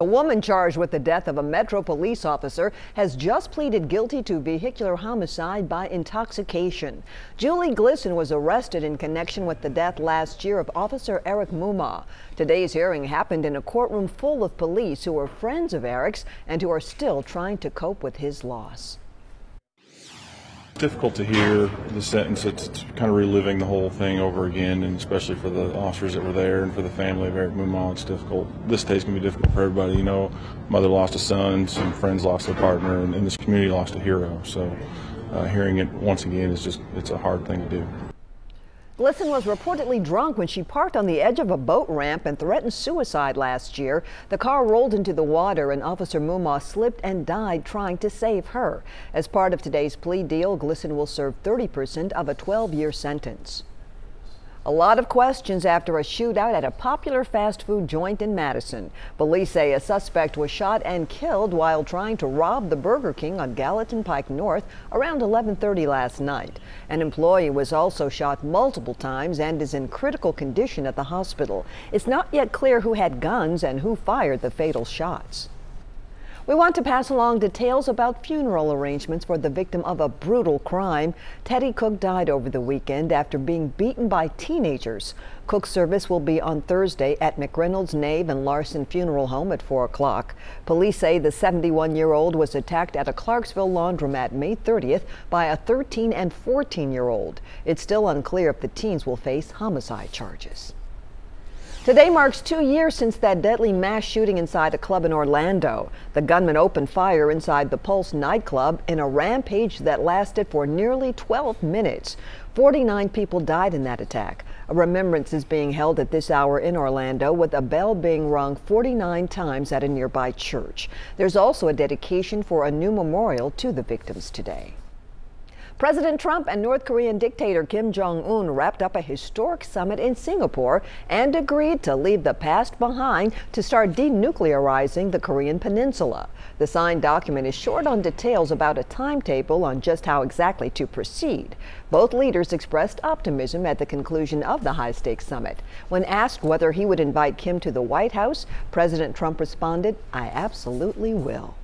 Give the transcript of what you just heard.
A woman charged with the death of a Metro police officer has just pleaded guilty to vehicular homicide by intoxication. Julie Glisson was arrested in connection with the death last year of Officer Eric Muma. Today's hearing happened in a courtroom full of police who are friends of Eric's and who are still trying to cope with his loss. Difficult to hear the sentence. It's kind of reliving the whole thing over again, and especially for the officers that were there and for the family of Eric Muma, it's difficult. This day's going to be difficult for everybody. You know, mother lost a son, some friends lost a partner, and this community lost a hero. So hearing it once again is it's a hard thing to do. Glisson was reportedly drunk when she parked on the edge of a boat ramp and threatened suicide last year. The car rolled into the water and Officer Muma slipped and died trying to save her. As part of today's plea deal, Glisson will serve 30% of a 12-year sentence. A lot of questions after a shootout at a popular fast food joint in Madison. Police say a suspect was shot and killed while trying to rob the Burger King on Gallatin Pike North around 11:30 last night. An employee was also shot multiple times and is in critical condition at the hospital. It's not yet clear who had guns and who fired the fatal shots. We want to pass along details about funeral arrangements for the victim of a brutal crime. Teddy Cook died over the weekend after being beaten by teenagers. Cook's service will be on Thursday at McReynolds, Nave and Larson Funeral Home at 4 o'clock. Police say the 71-year-old was attacked at a Clarksville laundromat May 30th by a 13 and 14-year-old. It's still unclear if the teens will face homicide charges. Today marks 2 years since that deadly mass shooting inside a club in Orlando. The gunman opened fire inside the Pulse nightclub in a rampage that lasted for nearly 12 minutes. 49 people died in that attack. A remembrance is being held at this hour in Orlando, with a bell being rung 49 times at a nearby church. There's also a dedication for a new memorial to the victims today. President Trump and North Korean dictator Kim Jong-un wrapped up a historic summit in Singapore and agreed to leave the past behind to start denuclearizing the Korean peninsula. The signed document is short on details about a timetable on just how exactly to proceed. Both leaders expressed optimism at the conclusion of the high-stakes summit. When asked whether he would invite Kim to the White House, President Trump responded, "I absolutely will."